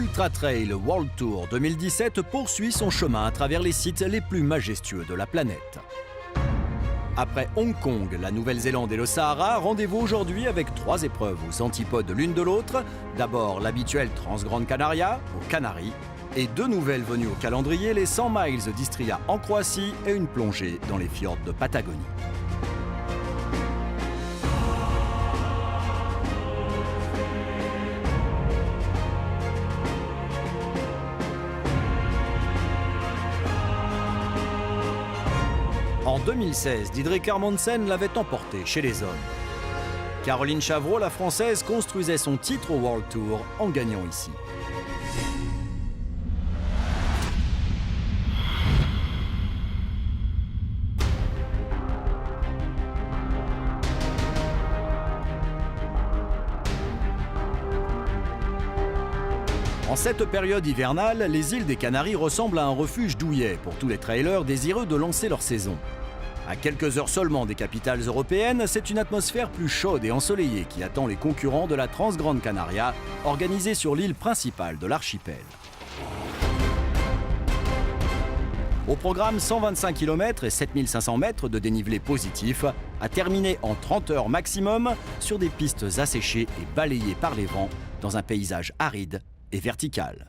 l'Ultra Trail World Tour 2017 poursuit son chemin à travers les sites les plus majestueux de la planète. Après Hong Kong, la Nouvelle-Zélande et le Sahara, rendez-vous aujourd'hui avec 3 épreuves aux antipodes l'une de l'autre. D'abord l'habituel Transgrande Canaria, aux Canaries, et 2 nouvelles venues au calendrier, les 100 miles d'Istria en Croatie et une plongée dans les fjords de Patagonie. En 2016, Didrik Amundsen l'avait emporté chez les hommes. Caroline Chavreau, la Française, construisait son titre au World Tour en gagnant ici. En cette période hivernale, les îles des Canaries ressemblent à un refuge douillet pour tous les trailers désireux de lancer leur saison. À quelques heures seulement des capitales européennes, c'est une atmosphère plus chaude et ensoleillée qui attend les concurrents de la Transgrande Canaria, organisée sur l'île principale de l'archipel. Au programme, 125 km et 7500 mètres de dénivelé positif, à terminer en 30 heures maximum sur des pistes asséchées et balayées par les vents dans un paysage aride et vertical.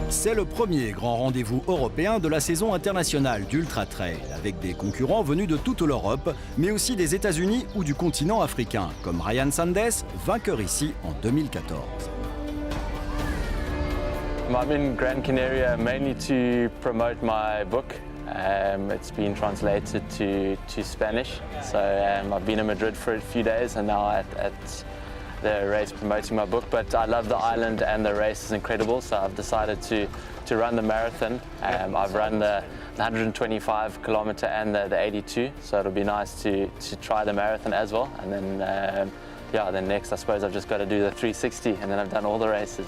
C'est le premier grand rendez-vous européen de la saison internationale d'Ultra Trail, avec des concurrents venus de toute l'Europe, mais aussi des États-Unis ou du continent africain, comme Ryan Sanders, vainqueur ici en 2014. I'm in Gran Canaria mainly to promote my book. It's been translated to Spanish, so I've been in Madrid for a few days and now at the race promoting my book, but I love the island and the race is incredible, so I've decided to run the marathon. I've run the 125 kilometer and the 82, so it'll be nice to try the marathon as well, and then then next I suppose I've just got to do the 360 and then I've done all the races.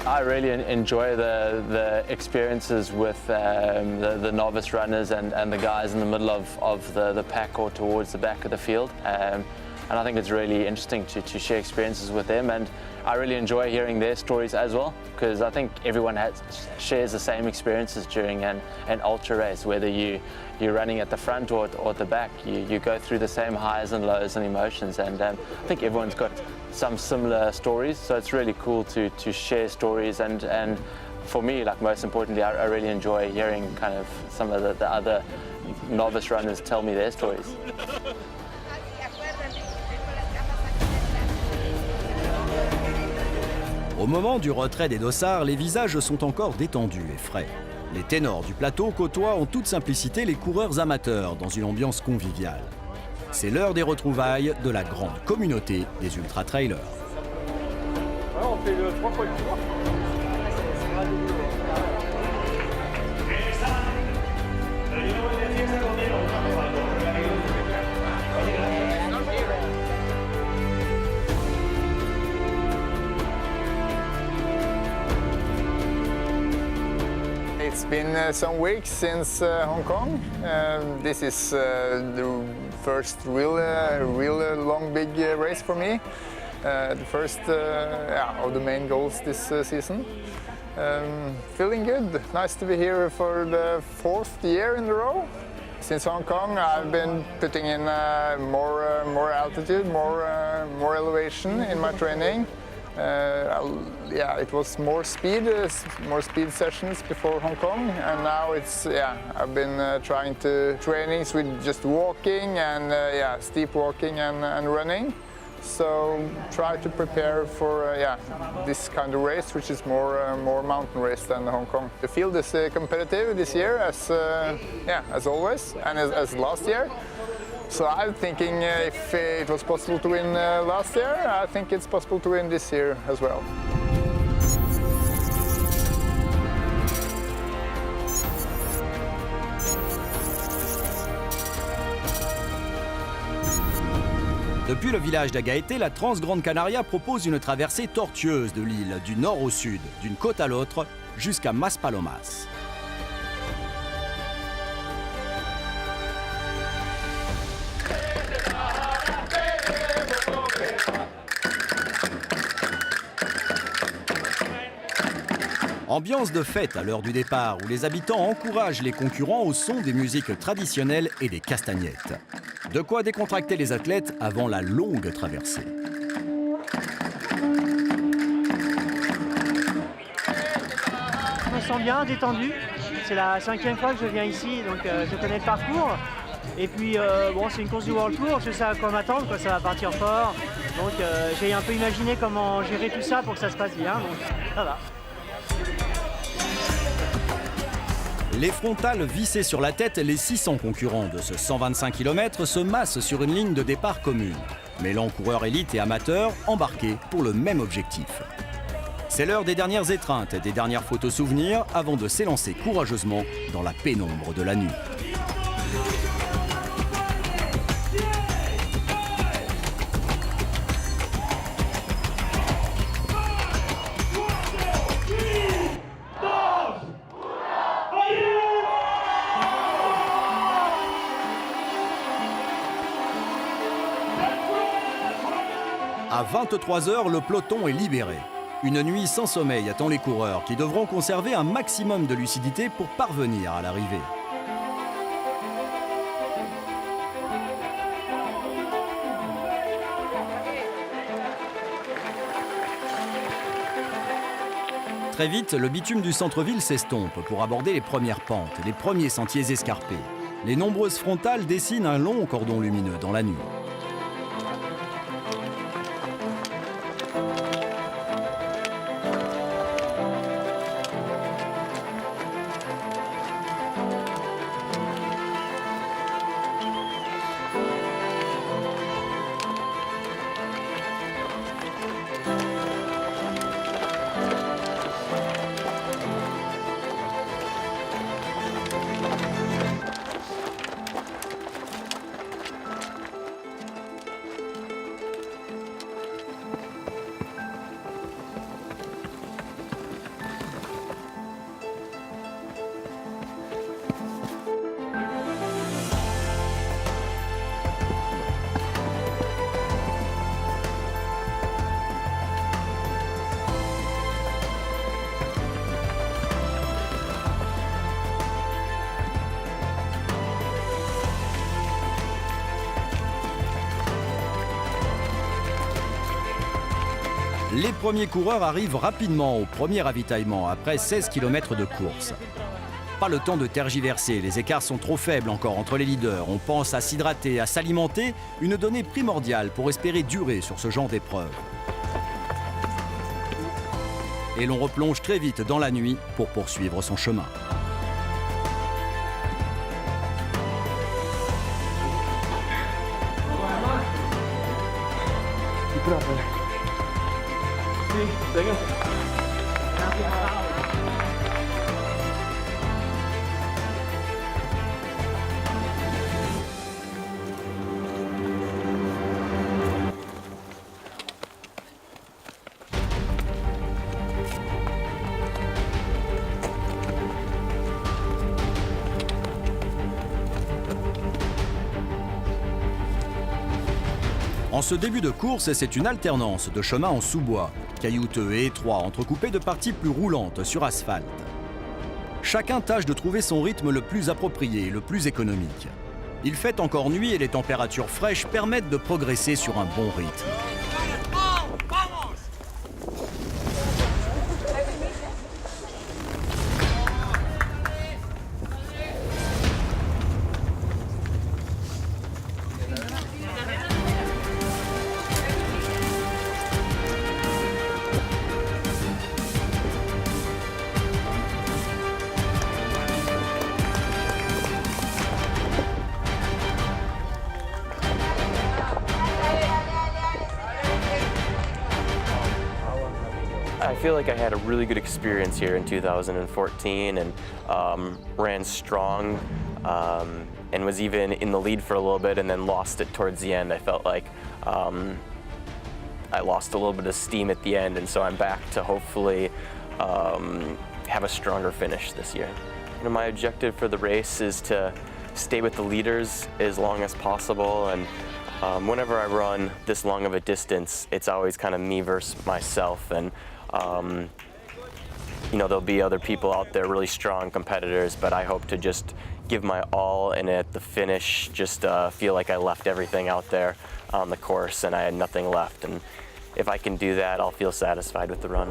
I really enjoy the experiences with the novice runners and the guys in the middle of the pack or towards the back of the field. And I think it's really interesting to share experiences with them, and I really enjoy hearing their stories as well, because I think everyone shares the same experiences during an ultra race, whether you're running at the front or at the back. You go through the same highs and lows and emotions, and I think everyone's got some similar stories, so it's really cool to share stories, and for me, like most importantly, I really enjoy hearing kind of some of the other novice runners tell me their stories. Au moment du retrait des dossards, les visages sont encore détendus et frais. Les ténors du plateau côtoient en toute simplicité les coureurs amateurs dans une ambiance conviviale. C'est l'heure des retrouvailles de la grande communauté des ultra-trailers. On fait le 3 fois le tour. It's been some weeks since Hong Kong. This is the first real long big race for me. The first of the main goals this season. Feeling good. Nice to be here for the 4th year in a row. Since Hong Kong, I've been putting in more altitude, more elevation in my training. It was more speed sessions before Hong Kong, and now it's I've been trying to trainings with just walking and steep walking and running. So try to prepare for this kind of race, which is more mountain race than Hong Kong. The field is competitive this year, as always, and as last year. So I'm thinking if it was possible to win last year, I think it's possible to win this year as well. Depuis le village d'Agaete, la Transgrande Canaria propose une traversée tortueuse de l'île, du nord au sud, d'une côte à l'autre, jusqu'à Maspalomas. Ambiance de fête à l'heure du départ où les habitants encouragent les concurrents au son des musiques traditionnelles et des castagnettes. De quoi décontracter les athlètes avant la longue traversée. Je me sens bien, détendu. C'est la 5e fois que je viens ici, donc je connais le parcours. Et puis bon, c'est une course du World Tour, je sais à quoi m'attendre, ça va partir fort. Donc j'ai un peu imaginé comment gérer tout ça pour que ça se passe bien, donc ça va. Les frontales vissées sur la tête, les 600 concurrents de ce 125 km se massent sur une ligne de départ commune, mêlant coureurs élites et amateurs embarqués pour le même objectif. C'est l'heure des dernières étreintes, des dernières photos souvenirs avant de s'élancer courageusement dans la pénombre de la nuit. À 23 h, le peloton est libéré. Une nuit sans sommeil attend les coureurs qui devront conserver un maximum de lucidité pour parvenir à l'arrivée. Très vite, le bitume du centre-ville s'estompe pour aborder les premières pentes, les premiers sentiers escarpés. Les nombreuses frontales dessinent un long cordon lumineux dans la nuit. Les premiers coureurs arrivent rapidement au premier ravitaillement après 16 km de course. Pas le temps de tergiverser, les écarts sont trop faibles encore entre les leaders. On pense à s'hydrater, à s'alimenter, une donnée primordiale pour espérer durer sur ce genre d'épreuve. Et l'on replonge très vite dans la nuit pour poursuivre son chemin. En ce début de course, c'est une alternance de chemins en sous-bois, caillouteux et étroits, entrecoupés de parties plus roulantes sur asphalte. Chacun tâche de trouver son rythme le plus approprié et le plus économique. Il fait encore nuit et les températures fraîches permettent de progresser sur un bon rythme. I feel like I had a really good experience here in 2014 and ran strong and was even in the lead for a little bit and then lost it towards the end. I felt like I lost a little bit of steam at the end, and so I'm back to hopefully have a stronger finish this year. You know, my objective for the race is to stay with the leaders as long as possible, and whenever I run this long of a distance, it's always kind of me versus myself, and you know, there'll be other people out there, really strong competitors, but I hope to just give my all and at the finish just feel like I left everything out there on the course and I had nothing left. And if I can do that, I'll feel satisfied with the run.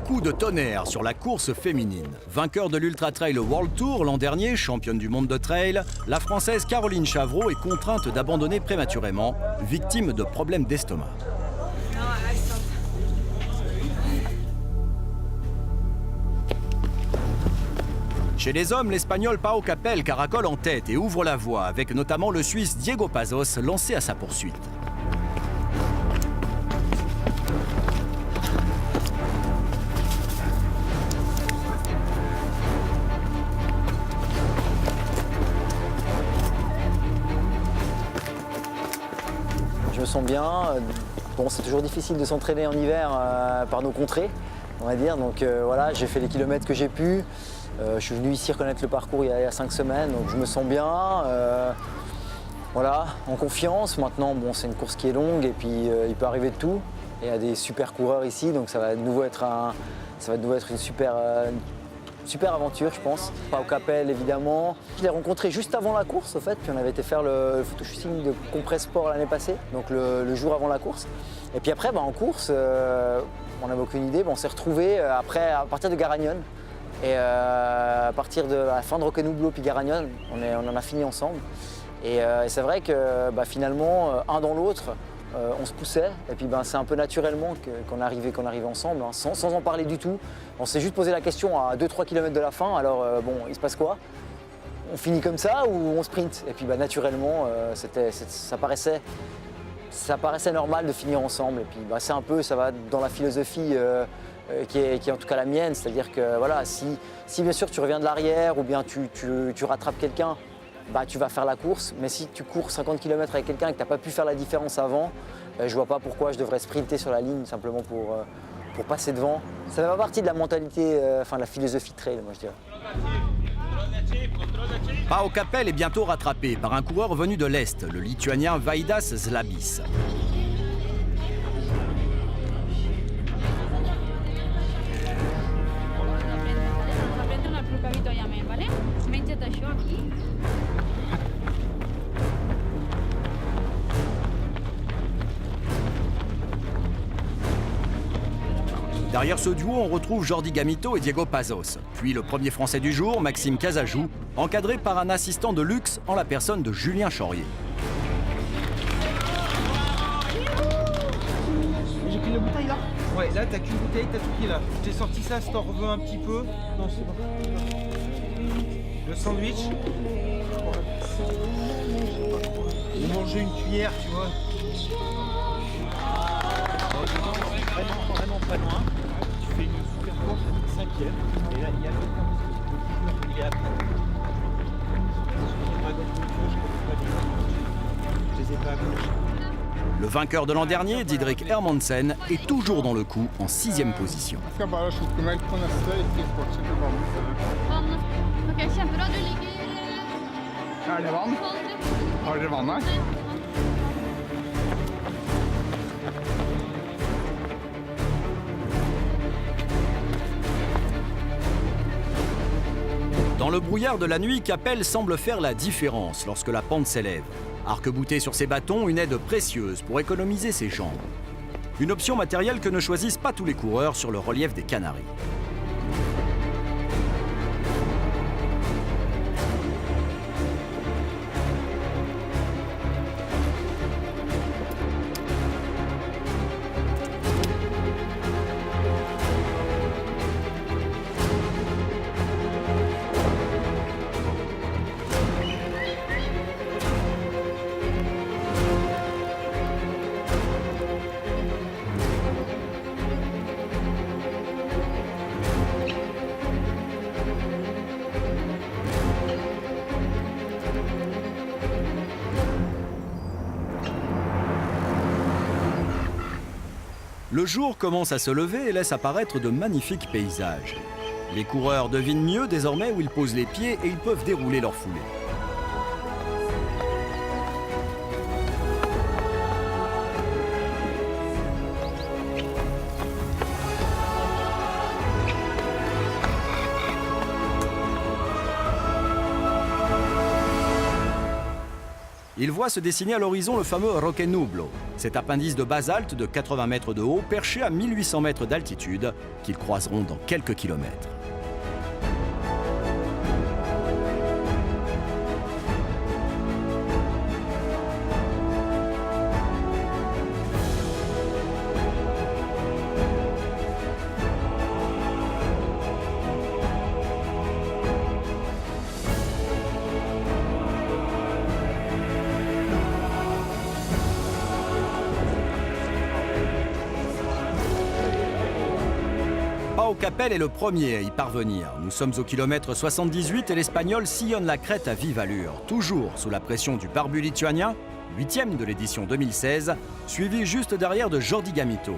Coup de tonnerre sur la course féminine. Vainqueur de l'Ultra Trail World Tour l'an dernier, championne du monde de trail, la Française Caroline Chavreau est contrainte d'abandonner prématurément, victime de problèmes d'estomac. Chez les hommes, l'Espagnol Pau Capel caracole en tête et ouvre la voie, avec notamment le Suisse Diego Pazos lancé à sa poursuite. Je me sens bien. Bon, c'est toujours difficile de s'entraîner en hiver par nos contrées, on va dire. Donc voilà, j'ai fait les kilomètres que j'ai pu. Je suis venu ici reconnaître le parcours il y a 5 semaines, donc je me sens bien. Voilà, en confiance. Maintenant, bon, c'est une course qui est longue et puis il peut arriver de tout. Il y a des super coureurs ici, donc ça va de nouveau être une super aventure, je pense. Pau Capel, évidemment. Je l'ai rencontré juste avant la course, au fait, puis on avait été faire le photoshooting de Compress Sport l'année passée, donc le jour avant la course. Et puis après, en course, on n'avait aucune idée, on s'est retrouvés après, à partir de Garagnone. Et à partir de la fin de Roquenublo puis Garagnone, on en a fini ensemble. Et c'est vrai que finalement, un dans l'autre, on se poussait. Et puis c'est un peu naturellement qu'on arrivait ensemble, hein, sans en parler du tout. On s'est juste posé la question à 2-3 km de la fin. Alors bon, il se passe quoi? On finit comme ça ou on sprint? Et puis naturellement, ça paraissait normal de finir ensemble. Et puis c'est un peu, ça va dans la philosophie qui est en tout cas la mienne. C'est-à-dire que voilà, si bien sûr tu reviens de l'arrière ou bien tu rattrapes quelqu'un, tu vas faire la course. Mais si tu cours 50 km avec quelqu'un et que tu n'as pas pu faire la différence avant, je ne vois pas pourquoi je devrais sprinter sur la ligne simplement pour passer devant. Ça fait pas partie de la mentalité, de la philosophie de trail, moi je dirais. Pau Capel est bientôt rattrapé par un coureur venu de l'Est, le Lituanien Vaidas Zlabis. Derrière ce duo, on retrouve Jordi Gamito et Diego Pazos. Puis le premier Français du jour, Maxime Casajou, encadré par un assistant de luxe en la personne de Julien Chaurier. J'ai pris la bouteille là? Ouais, là t'as qu'une bouteille, t'as tout pris là. Je t'ai sorti ça si t'en veux un petit peu. Non, c'est bon. Le sandwich. Vous mangez une cuillère, tu vois. Vraiment pas loin. Tu fais une super course avec 5e. Et là, il y a l'autre il est après. Je les ai pas accrochés. Le vainqueur de l'an dernier, Didrik Hermansen, est toujours dans le coup en 6e position. Dans le brouillard de la nuit, Capel semble faire la différence lorsque la pente s'élève. Arc-bouté sur ses bâtons, une aide précieuse pour économiser ses jambes. Une option matérielle que ne choisissent pas tous les coureurs sur le relief des Canaries. Le jour commence à se lever et laisse apparaître de magnifiques paysages. Les coureurs devinent mieux désormais où ils posent les pieds et ils peuvent dérouler leur foulée. Il voit se dessiner à l'horizon le fameux Roque Nublo, cet appendice de basalte de 80 mètres de haut, perché à 1800 mètres d'altitude, qu'ils croiseront dans quelques kilomètres. Pau Capel est le premier à y parvenir. Nous sommes au kilomètre 78 et l'Espagnol sillonne la crête à vive allure, toujours sous la pression du barbu lituanien, 8e de l'édition 2016, suivi juste derrière de Jordi Gamito.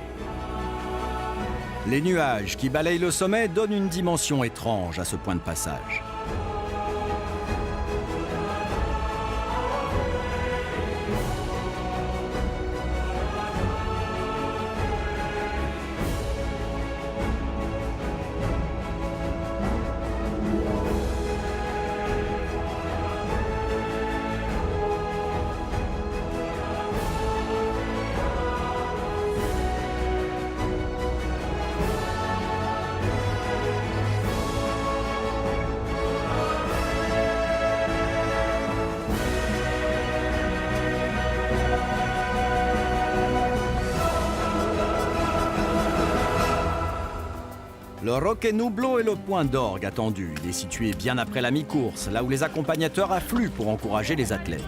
Les nuages qui balayent le sommet donnent une dimension étrange à ce point de passage. Le Roque Nublo est le point d'orgue attendu. Il est situé bien après la mi-course, là où les accompagnateurs affluent pour encourager les athlètes.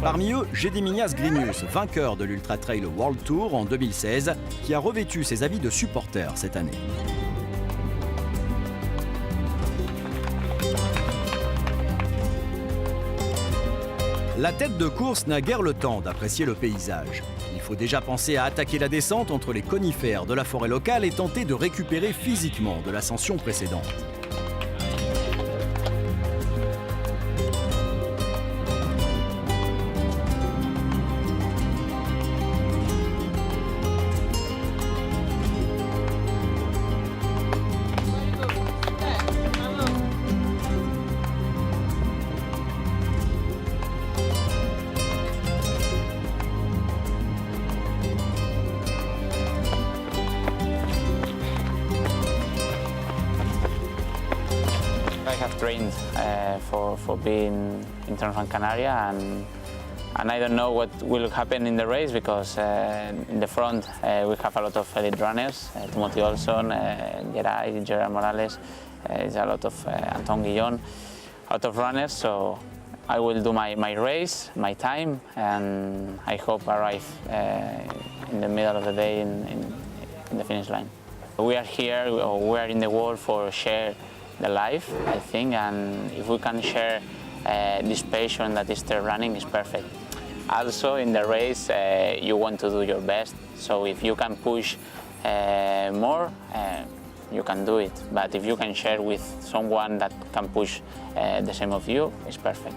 Parmi eux, Gediminas Grinius, vainqueur de l'Ultra Trail World Tour en 2016, qui a revêtu ses habits de supporter cette année. La tête de course n'a guère le temps d'apprécier le paysage. Il faut déjà penser à attaquer la descente entre les conifères de la forêt locale et tenter de récupérer physiquement de l'ascension précédente. I have trained for being in Gran Canaria, and I don't know what will happen in the race because in the front we have a lot of elite runners, Timothy Olson, Geray, Gerard Morales, there's a lot of Anton Guillon, a lot of runners, so I will do my race, my time, and I hope arrive in the middle of the day in the finish line. We are here, we are in the world for share the life, I think, and if we can share this passion that is the running is perfect. Also in the race you want to do your best, so if you can push more, you can do it, but if you can share with someone that can push the same of you, it's perfect.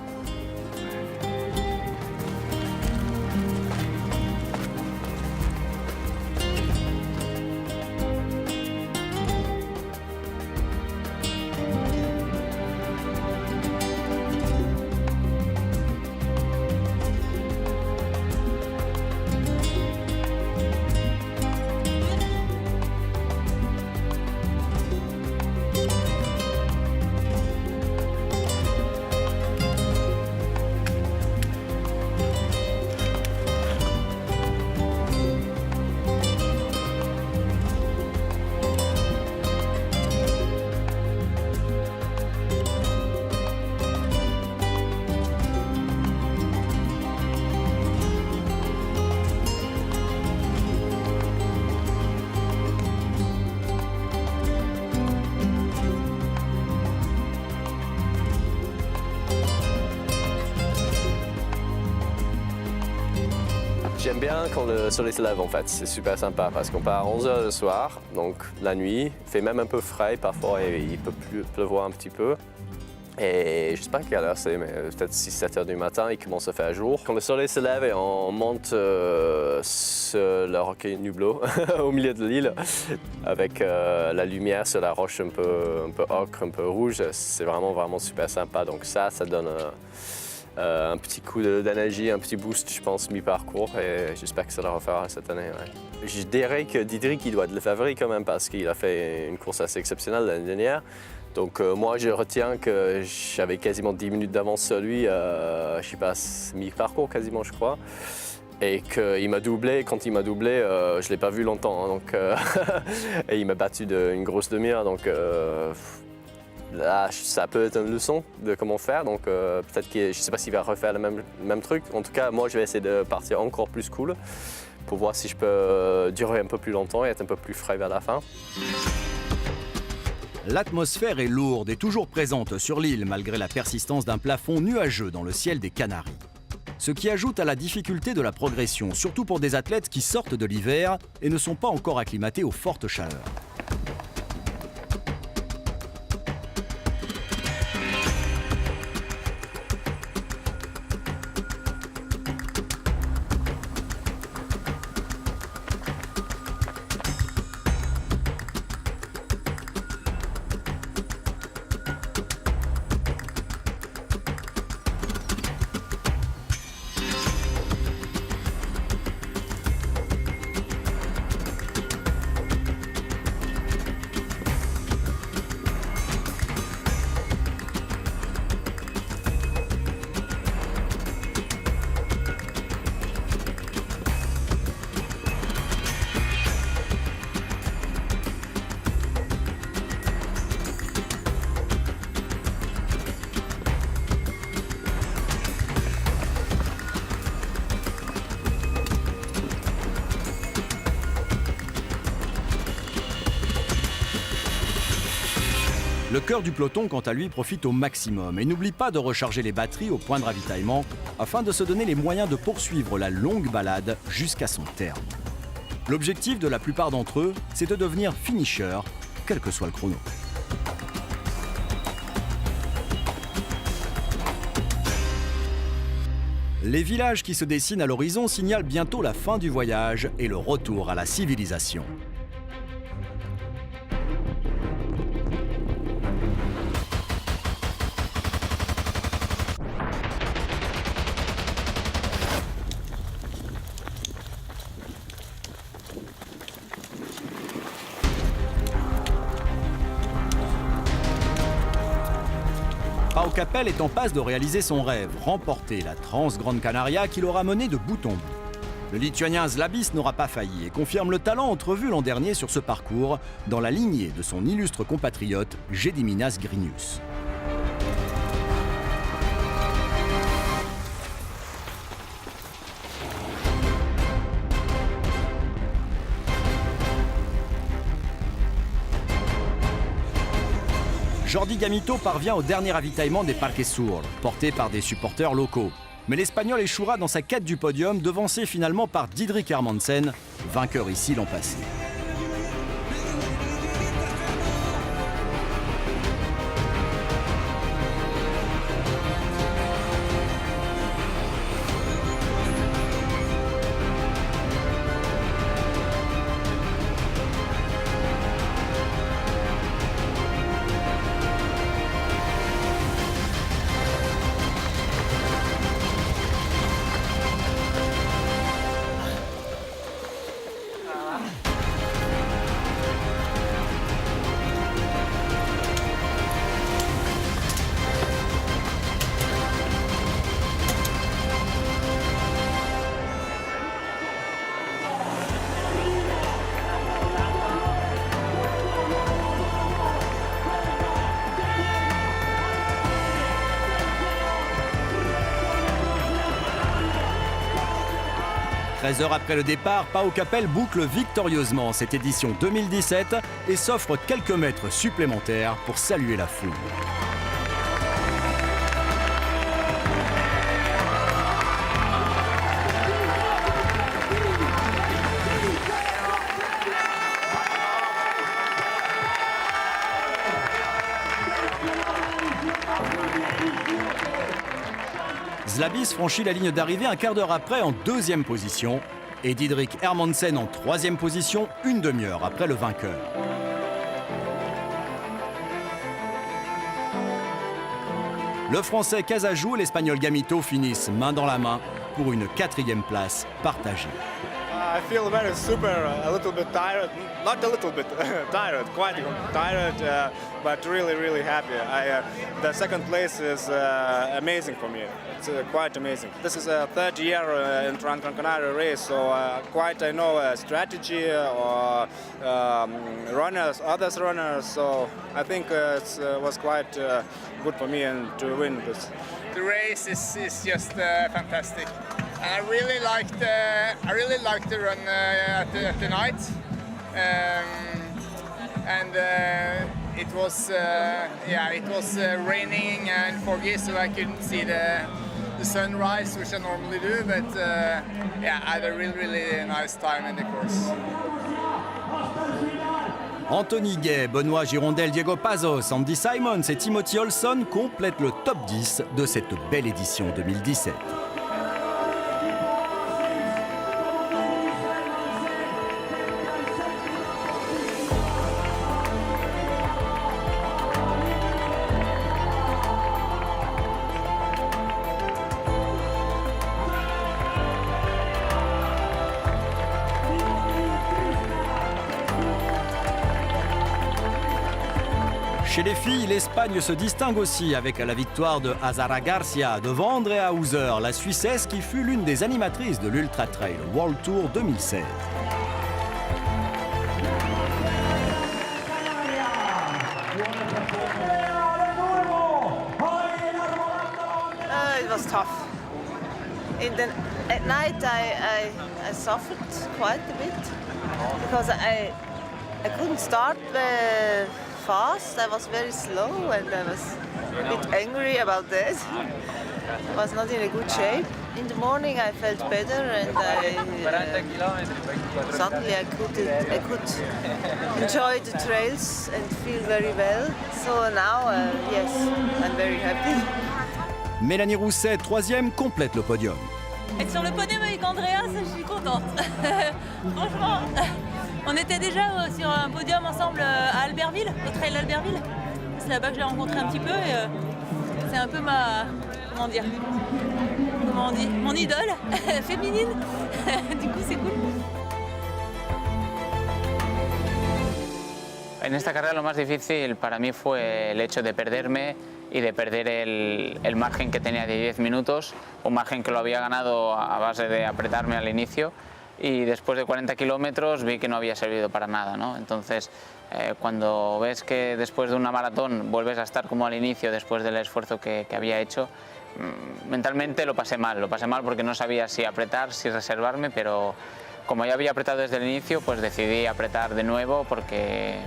J'aime bien quand le soleil se lève en fait, c'est super sympa parce qu'on part à 11h le soir, donc la nuit, il fait même un peu frais parfois et il peut pleuvoir un petit peu. Et je ne sais pas quelle heure c'est, mais peut-être 6-7 heures du matin, il commence à faire jour. Quand le soleil se lève et on monte sur le rocher Nublo au milieu de l'île, avec la lumière sur la roche un peu ocre, un peu rouge, c'est vraiment super sympa. Donc ça donne un petit coup d'énergie, un petit boost, je pense, mi-parcours. Et j'espère que ça le refera cette année. Ouais. Je dirais que Diederik, il doit être le favori quand même, parce qu'il a fait une course assez exceptionnelle l'année dernière. Donc moi, je retiens que j'avais quasiment 10 minutes d'avance sur lui, je sais pas, mi-parcours quasiment, je crois. Et qu'il m'a doublé. Quand il m'a doublé, je ne l'ai pas vu longtemps. Hein, donc, et il m'a battu d'une grosse demi-heure. Donc là, ça peut être une leçon de comment faire. Donc peut-être que je ne sais pas s'il va refaire le même truc. En tout cas, moi, je vais essayer de partir encore plus cool pour voir si je peux durer un peu plus longtemps et être un peu plus frais vers la fin. L'atmosphère est lourde et toujours présente sur l'île malgré la persistance d'un plafond nuageux dans le ciel des Canaries. Ce qui ajoute à la difficulté de la progression, surtout pour des athlètes qui sortent de l'hiver et ne sont pas encore acclimatés aux fortes chaleurs. Le cœur du peloton, quant à lui, profite au maximum et n'oublie pas de recharger les batteries au point de ravitaillement afin de se donner les moyens de poursuivre la longue balade jusqu'à son terme. L'objectif de la plupart d'entre eux, c'est de devenir finisher, quel que soit le chrono. Les villages qui se dessinent à l'horizon signalent bientôt la fin du voyage et le retour à la civilisation. Pau Capell est en passe de réaliser son rêve, remporter la Trans-Grande Canaria qui l'aura mené de bout en bout. Le Lituanien Zlabis n'aura pas failli et confirme le talent entrevu l'an dernier sur ce parcours dans la lignée de son illustre compatriote Gediminas Grinius. Jordi Gamito parvient au dernier ravitaillement des Parques Sur, porté par des supporters locaux. Mais l'Espagnol échouera dans sa quête du podium, devancé finalement par Diederik Hermansen, vainqueur ici l'an passé. Treize heures après le départ, Pau Capell boucle victorieusement cette édition 2017 et s'offre quelques mètres supplémentaires pour saluer la foule. Zlabis franchit la ligne d'arrivée un quart d'heure après en 2e position et Didrik Hermansen en 3e position une demi-heure après le vainqueur. Le Français Casajou et l'Espagnol Gamito finissent main dans la main pour une 4e place partagée. I feel very super, a little bit tired, not a little bit, tired, quite tired, but really, really happy. The second place is amazing for me. It's quite amazing. This is a third year in Gran Canaria race, so quite I know strategy or runners, others runners. So I think it was quite good for me and to win this. The race is just fantastic. And I really liked the run at the night, it was raining and foggy, so I couldn't see the sunrise, which I normally do. But I had a really nice time in the course. Anthony Gay, Benoît Girondel, Diego Pazos, Andy Simons et Timothy Olson complètent le top 10 de cette belle édition 2017. Chez les filles, l'Espagne se distingue aussi avec la victoire de Azara Garcia devant Andrea Hauser, la Suissesse qui fut l'une des animatrices de l'Ultra Trail World Tour 2016. It was tough. At night I suffered quite a bit because I couldn't start fast. I was very slow and I was a bit angry about that. I was not in a good shape. In the morning I felt better and suddenly I could enjoy the trails and feel very well. So now, yes, I'm very happy. Mélanie Rousset, 3e, complète le podium. Être sur le podium avec Andrea, ça, je suis contente. Franchement, on était déjà sur un podium ensemble à Albertville, au trail d'Albertville. C'est là-bas que je l'ai rencontré un petit peu et c'est un peu comment on dit, mon idole féminine. Du coup, c'est cool. En esta carrera lo más difícil para mí fue el hecho de perderme y de perder el margen que tenía de 10 minutos, un margen que lo había ganado a base de apretarme al inicio y después de 40 kilómetros vi que no había servido para nada, ¿no? Entonces, cuando ves que después de una maratón vuelves a estar como al inicio después del esfuerzo que había hecho, mentalmente lo pasé mal porque no sabía si apretar, si reservarme, pero como ya había apretado desde el inicio, pues decidí apretar de nuevo porque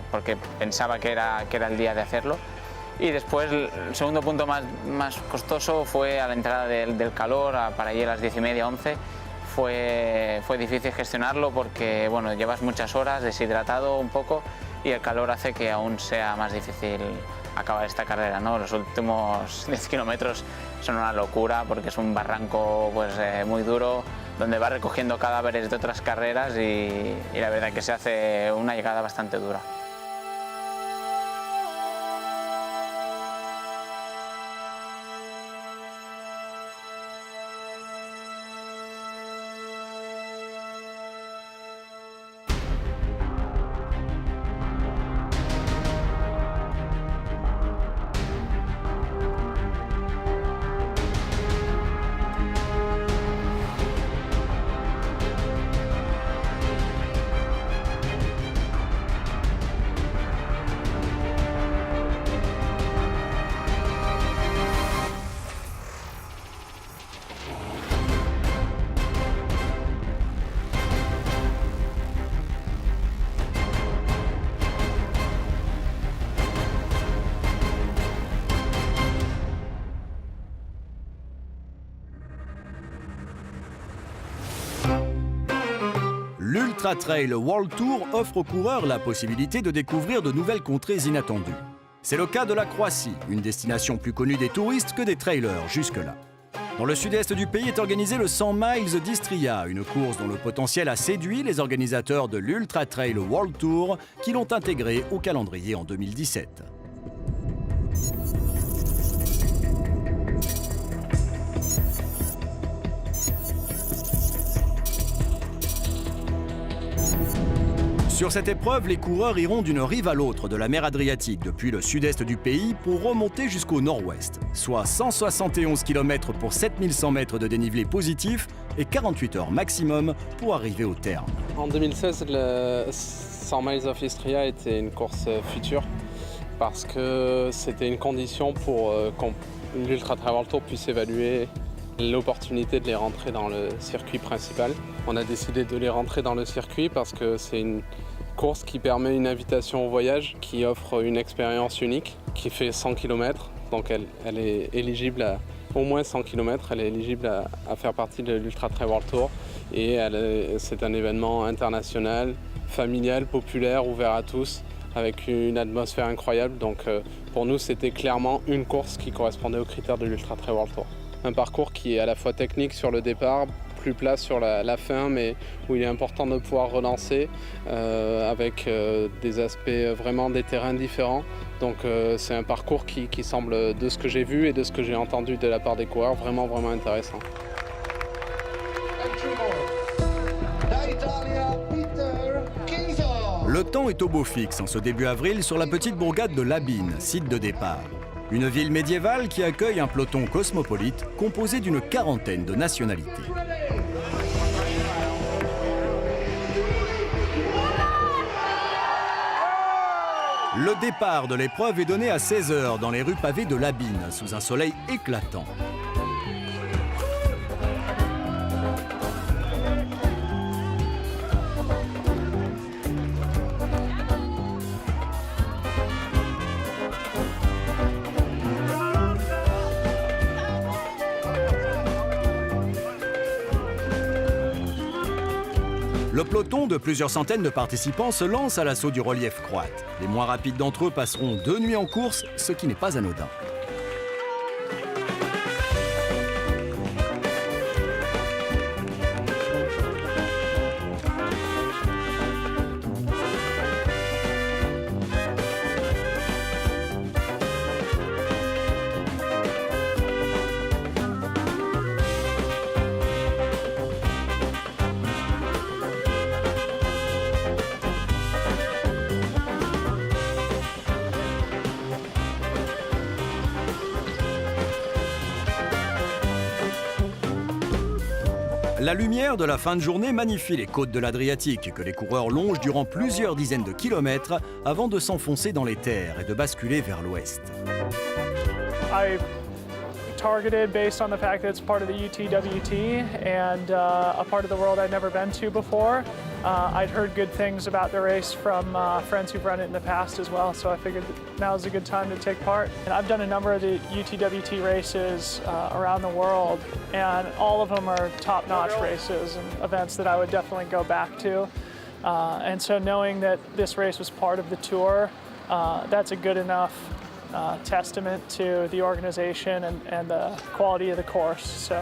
pensaba que era el día de hacerlo. Y después el segundo punto más costoso fue a la entrada del calor, para allí a las 10:30, 11. Fue difícil gestionarlo porque bueno, llevas muchas horas deshidratado un poco y el calor hace que aún sea más difícil acabar esta carrera, ¿no? Los últimos 10 kilómetros son una locura porque es un barranco pues, muy duro donde vas recogiendo cadáveres de otras carreras y la verdad que se hace una llegada bastante dura. L'Ultra Trail World Tour offre aux coureurs la possibilité de découvrir de nouvelles contrées inattendues. C'est le cas de la Croatie, une destination plus connue des touristes que des trailers jusque-là. Dans le sud-est du pays est organisé le 100 Miles d'Istria, une course dont le potentiel a séduit les organisateurs de l'Ultra Trail World Tour qui l'ont intégré au calendrier en 2017. Sur cette épreuve, les coureurs iront d'une rive à l'autre de la mer Adriatique depuis le sud-est du pays pour remonter jusqu'au nord-ouest, soit 171 km pour 7100 mètres de dénivelé positif et 48 heures maximum pour arriver au terme. En 2016, le 100 Miles of Istria était une course future parce que c'était une condition pour que l'Ultra Trail World Tour puisse évaluer l'opportunité de les rentrer dans le circuit principal. On a décidé de les rentrer dans le circuit parce que c'est une course qui permet une invitation au voyage, qui offre une expérience unique, qui fait 100 km. Donc elle est éligible à au moins 100 km, elle est éligible à faire partie de l'Ultra Trail World Tour. Et c'est un événement international, familial, populaire, ouvert à tous, avec une atmosphère incroyable. Donc pour nous, c'était clairement une course qui correspondait aux critères de l'Ultra Trail World Tour. Un parcours qui est à la fois technique sur le départ, plus plat sur la fin, mais où il est important de pouvoir relancer avec des aspects vraiment des terrains différents. Donc c'est un parcours qui semble, de ce que j'ai vu et de ce que j'ai entendu de la part des coureurs, vraiment intéressant. Le temps est au beau fixe en ce début avril sur la petite bourgade de Labine, site de départ. Une ville médiévale qui accueille un peloton cosmopolite composé d'une quarantaine de nationalités. Le départ de l'épreuve est donné à 16 h dans les rues pavées de Labine, sous un soleil éclatant. Le peloton de plusieurs centaines de participants se lance à l'assaut du relief croate. Les moins rapides d'entre eux passeront 2 nuits en course, ce qui n'est pas anodin. La lumière de la fin de journée magnifie les côtes de l'Adriatique que les coureurs longent durant plusieurs dizaines de kilomètres avant de s'enfoncer dans les terres et de basculer vers l'ouest. Targeted based on the fact that it's part of the UTWT and a part of the world I'd never been to before. I'd heard good things about the race from friends who've run it in the past as well, so I figured now's a good time to take part. And I've done a number of the UTWT races around the world, and all of them are top-notch races and events that I would definitely go back to. And so knowing that this race was part of the tour, that's a good enough testament to the organization and the quality of the course. So.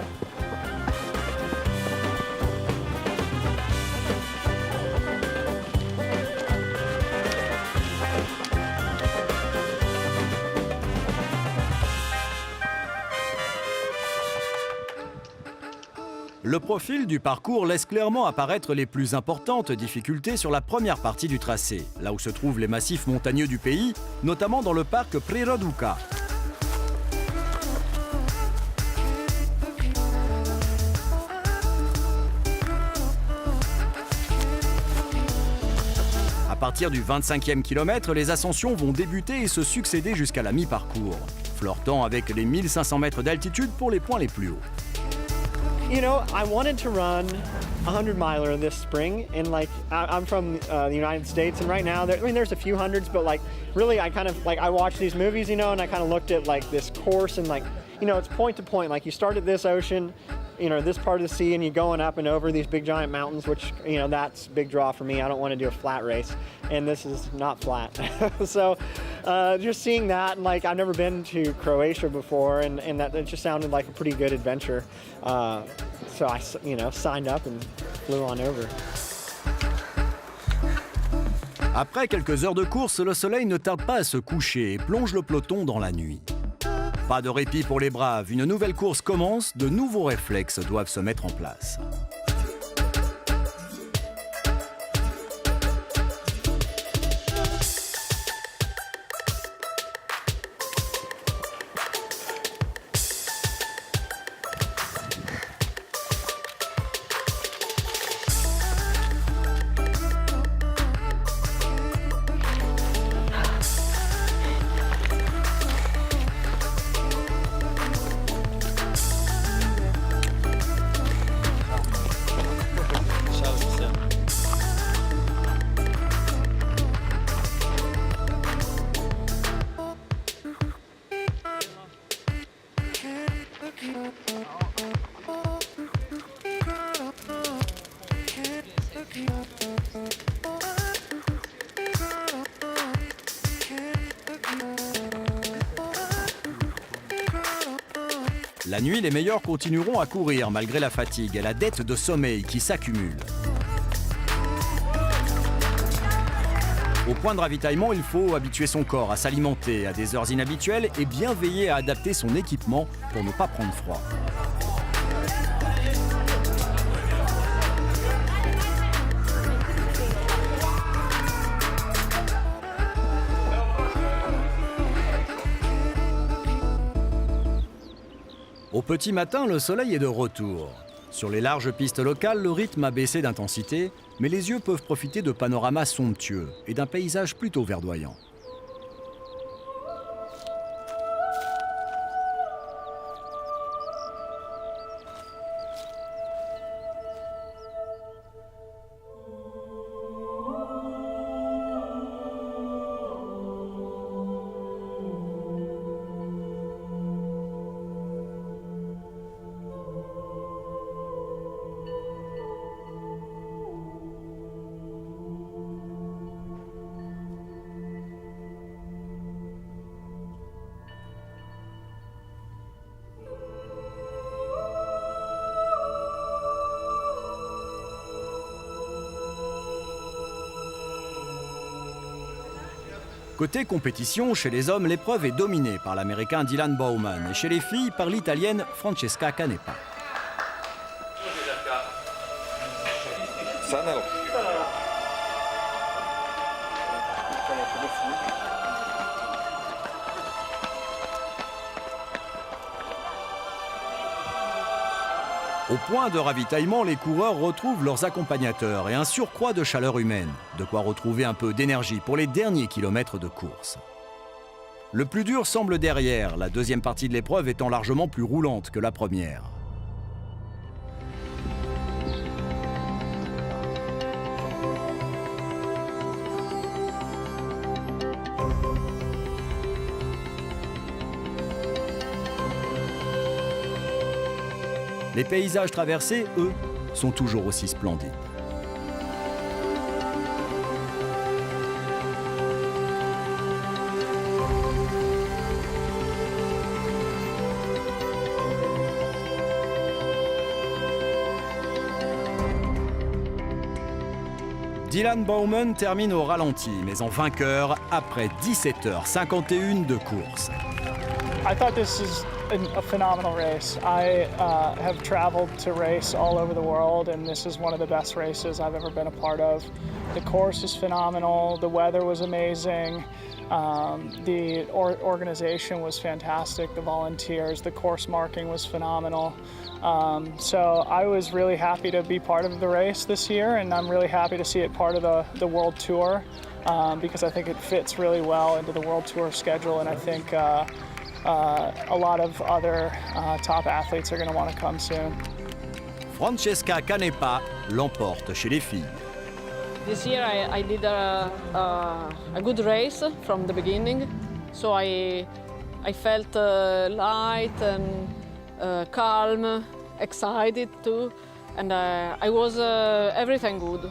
Le profil du parcours laisse clairement apparaître les plus importantes difficultés sur la première partie du tracé, là où se trouvent les massifs montagneux du pays, notamment dans le parc Priroduka. À partir du 25e kilomètre, les ascensions vont débuter et se succéder jusqu'à la mi-parcours, flirtant avec les 1500 mètres d'altitude pour les points les plus hauts. You know, I wanted to run a 100-miler this spring, and like I'm from the United States, and right now, there's a few hundreds, but like really, I watch these movies, you know, and I kind of looked at like this course, and like, you know, it's point to point. Like you start at this ocean, this part of the sea and you're going up and over these big giant mountains, which, that's a big draw for me. I don't want to do a flat race, and this is not flat. So just seeing that, and I've never been to Croatia before, and that it just sounded like a pretty good adventure. So I, signed up and flew on over. Après quelques heures de course, le soleil ne tarde pas à se coucher et plonge le peloton dans la nuit. Pas de répit pour les braves, une nouvelle course commence, de nouveaux réflexes doivent se mettre en place. La nuit, les meilleurs continueront à courir malgré la fatigue et la dette de sommeil qui s'accumule. Au point de ravitaillement, il faut habituer son corps à s'alimenter à des heures inhabituelles et bien veiller à adapter son équipement pour ne pas prendre froid. Au petit matin, le soleil est de retour. Sur les larges pistes locales, le rythme a baissé d'intensité, mais les yeux peuvent profiter de panoramas somptueux et d'un paysage plutôt verdoyant. Côté compétition, chez les hommes, l'épreuve est dominée par l'Américain Dylan Bowman et chez les filles par l'Italienne Francesca Canepa. Au point de ravitaillement, les coureurs retrouvent leurs accompagnateurs et un surcroît de chaleur humaine, de quoi retrouver un peu d'énergie pour les derniers kilomètres de course. Le plus dur semble derrière, la deuxième partie de l'épreuve étant largement plus roulante que la première. Les paysages traversés, eux, sont toujours aussi splendides. Dylan Bowman termine au ralenti, mais en vainqueur après 17h51 de course. I thought this is a phenomenal race. I have traveled to race all over the world, and this is one of the best races I've ever been a part of. The course is phenomenal, the weather was amazing, the organization was fantastic, the volunteers, the course marking was phenomenal. So I was really happy to be part of the race this year, and I'm really happy to see it part of the World Tour because I think it fits really well into the World Tour schedule, and I think a lot of other top athletes are going to want to come soon. Francesca Canepa l'emporte chez les filles. This year I did a good race from the beginning, so I felt light and calm, excited too, and I was everything good.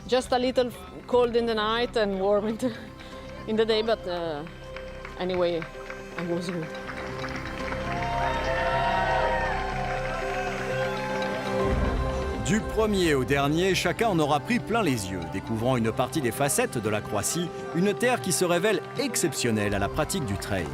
Just a little cold in the night and warm in the day, but anyway, I was good. Du premier au dernier, chacun en aura pris plein les yeux, découvrant une partie des facettes de la Croatie, une terre qui se révèle exceptionnelle à la pratique du trail.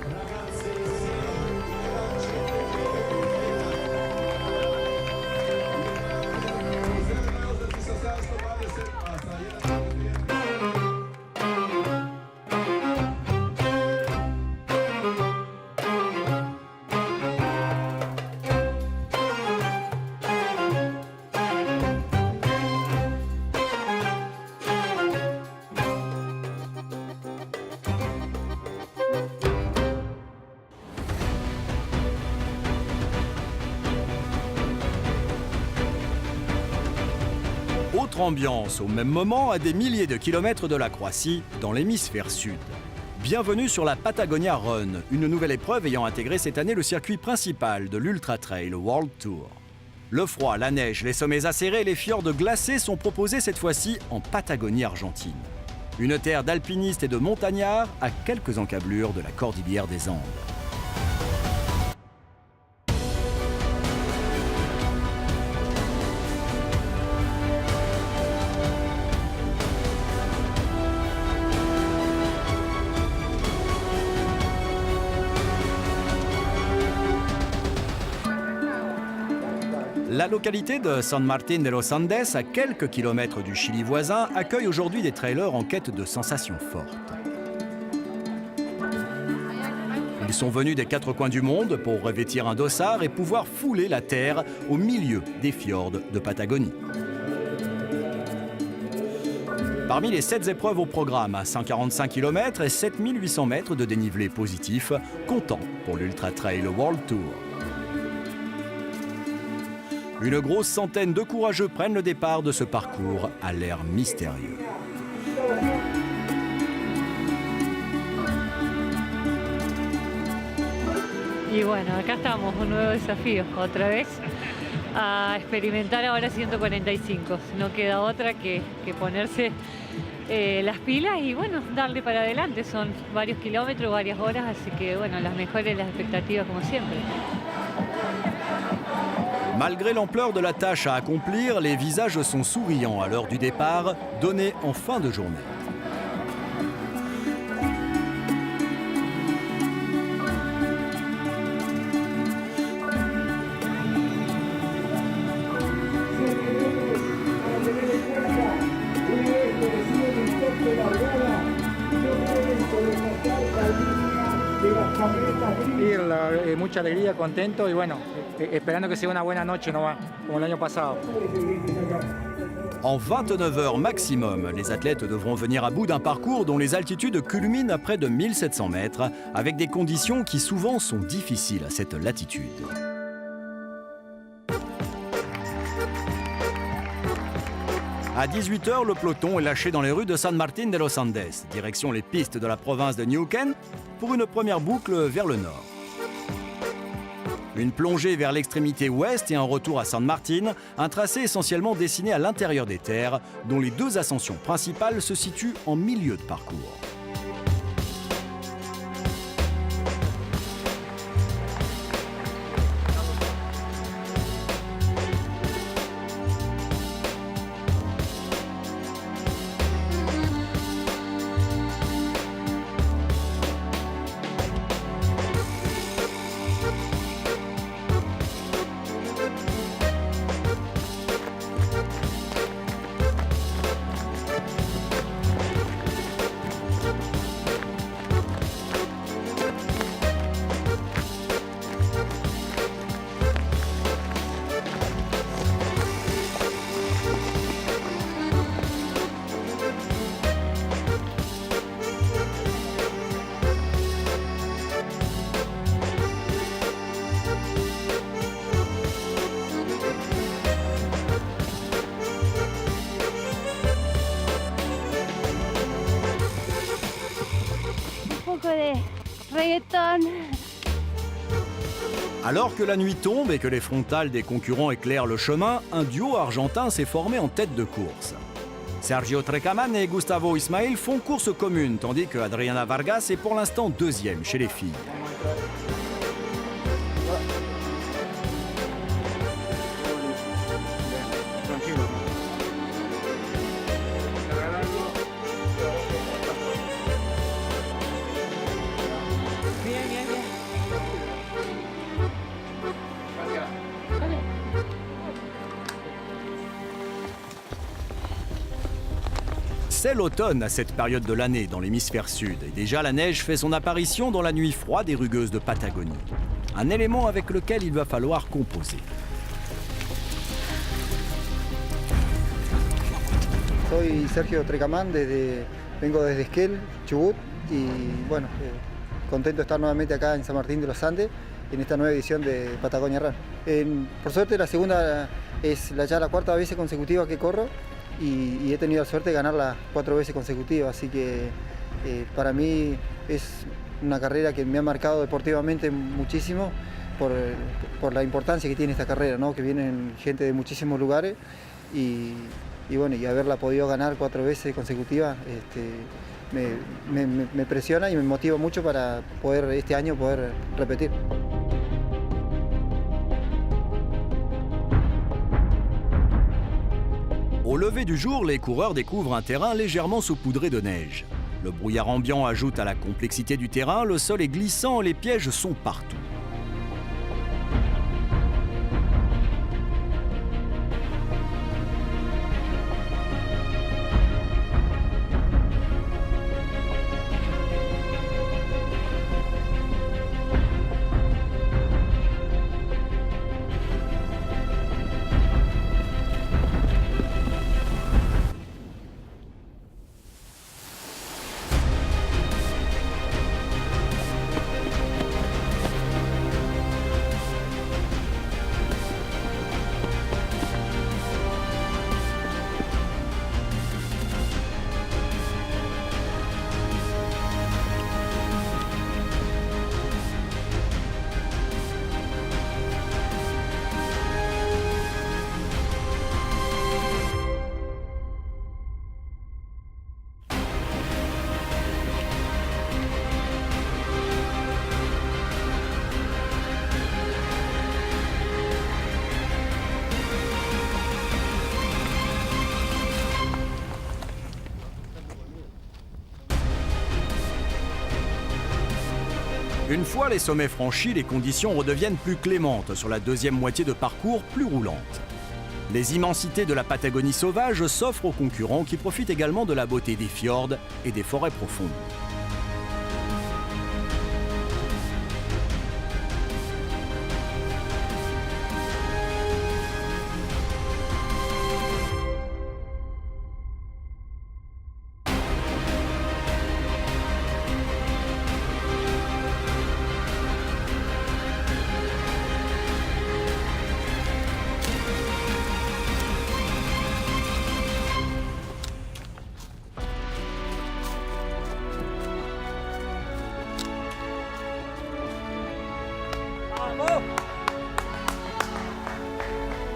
Autre ambiance au même moment à des milliers de kilomètres de la Croatie, dans l'hémisphère sud. Bienvenue sur la Patagonia Run, une nouvelle épreuve ayant intégré cette année le circuit principal de l'Ultra Trail World Tour. Le froid, la neige, les sommets acérés et les fjords glacés sont proposés cette fois-ci en Patagonie argentine. Une terre d'alpinistes et de montagnards à quelques encablures de la cordillère des Andes. La localité de San Martín de los Andes, à quelques kilomètres du Chili voisin, accueille aujourd'hui des trailers en quête de sensations fortes. Ils sont venus des quatre coins du monde pour revêtir un dossard et pouvoir fouler la terre au milieu des fjords de Patagonie. Parmi les 7 épreuves au programme, à 145 km et 7800 mètres de dénivelé positif, comptant pour l'Ultra Trail World Tour. Une grosse centaine de courageux prennent le départ de ce parcours à l'air mystérieux. Y bueno, acá estamos, un nuevo desafío, otra vez, a experimentar ahora 145. No queda otra que ponerse las pilas y bueno, darle para adelante. Son varios kilómetros, varias horas, así que bueno, las mejores las expectativas como siempre. Malgré l'ampleur de la tâche à accomplir, les visages sont souriants à l'heure du départ, donné en fin de journée. Mucha alegría, contento y bueno, esperando que sea una buena noche nomás, como el año pasado. En 29 heures maximum, les athlètes devront venir à bout d'un parcours dont les altitudes culminent à près de 1700 mètres, avec des conditions qui souvent sont difficiles à cette latitude. À 18h, le peloton est lâché dans les rues de San Martín de los Andes, direction les pistes de la province de Neuquén, pour une première boucle vers le nord. Une plongée vers l'extrémité ouest et un retour à San Martín, un tracé essentiellement dessiné à l'intérieur des terres, dont les 2 ascensions principales se situent en milieu de parcours. Un poco de reggaetón. Alors que la nuit tombe et que les frontales des concurrents éclairent le chemin, un duo argentin s'est formé en tête de course. Sergio Trecaman et Gustavo Ismail font course commune, tandis que Adriana Vargas est pour l'instant deuxième chez les filles. C'est l'automne à cette période de l'année dans l'hémisphère sud, et déjà la neige fait son apparition dans la nuit froide et rugueuse de Patagonie. Un élément avec lequel il va falloir composer. Soy Sergio Trecaman, vengo desde Esquel, Chubut, y bueno, contento de estar nuevamente acá en San Martín de los Andes, en esta nueva edición de Patagonia Run. Por suerte la segunda es ya la cuarta vez consecutiva que corro, y he tenido la suerte de ganarla 4 veces consecutivas, así que para mí es una carrera que me ha marcado deportivamente muchísimo por la importancia que tiene esta carrera, ¿no? Que vienen gente de muchísimos lugares y bueno, y haberla podido ganar 4 veces consecutivas me presiona y me motiva mucho para poder este año poder repetir. Au lever du jour, les coureurs découvrent un terrain légèrement saupoudré de neige. Le brouillard ambiant ajoute à la complexité du terrain, le sol est glissant, les pièges sont partout. Une fois les sommets franchis, les conditions redeviennent plus clémentes sur la deuxième moitié de parcours, plus roulante. Les immensités de la Patagonie sauvage s'offrent aux concurrents qui profitent également de la beauté des fjords et des forêts profondes.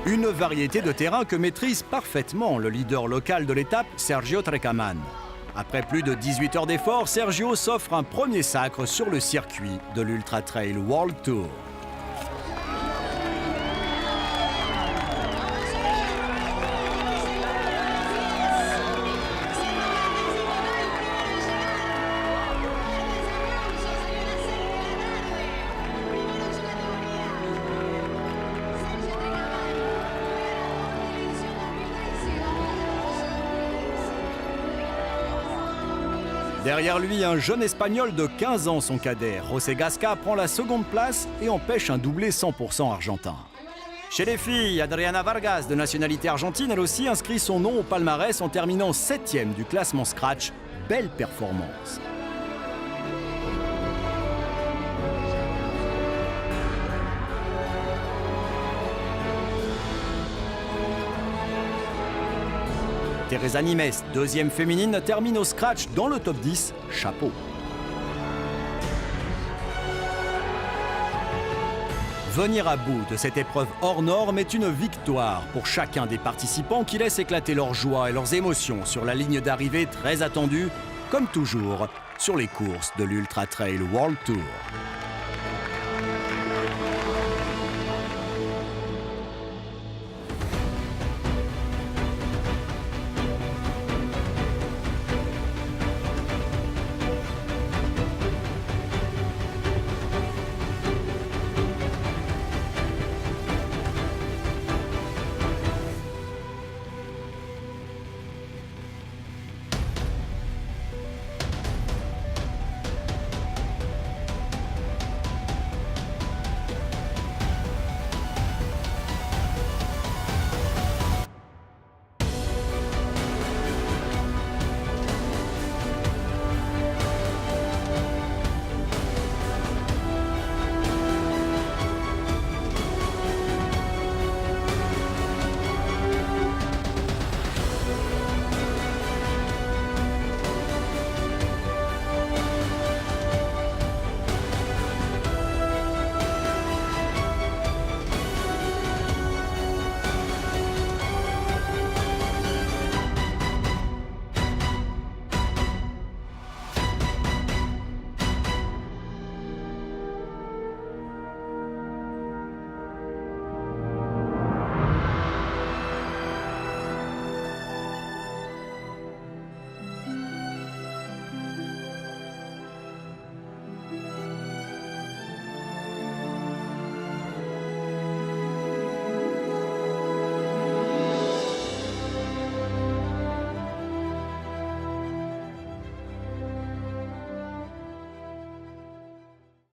Une variété de terrains que maîtrise parfaitement le leader local de l'étape, Sergio Trecaman. Après plus de 18 heures d'effort, Sergio s'offre un premier sacre sur le circuit de l'Ultra Trail World Tour. Derrière lui, un jeune Espagnol de 15 ans, son cadet, José Gasca, prend la seconde place et empêche un doublé 100% argentin. Chez les filles, Adriana Vargas, de nationalité argentine, elle aussi inscrit son nom au palmarès en terminant 7e du classement Scratch. Belle performance. Teresa Nimes, deuxième féminine, termine au scratch dans le top 10. Chapeau. Venir à bout de cette épreuve hors norme est une victoire pour chacun des participants qui laissent éclater leur joie et leurs émotions sur la ligne d'arrivée très attendue, comme toujours, sur les courses de l'Ultra Trail World Tour.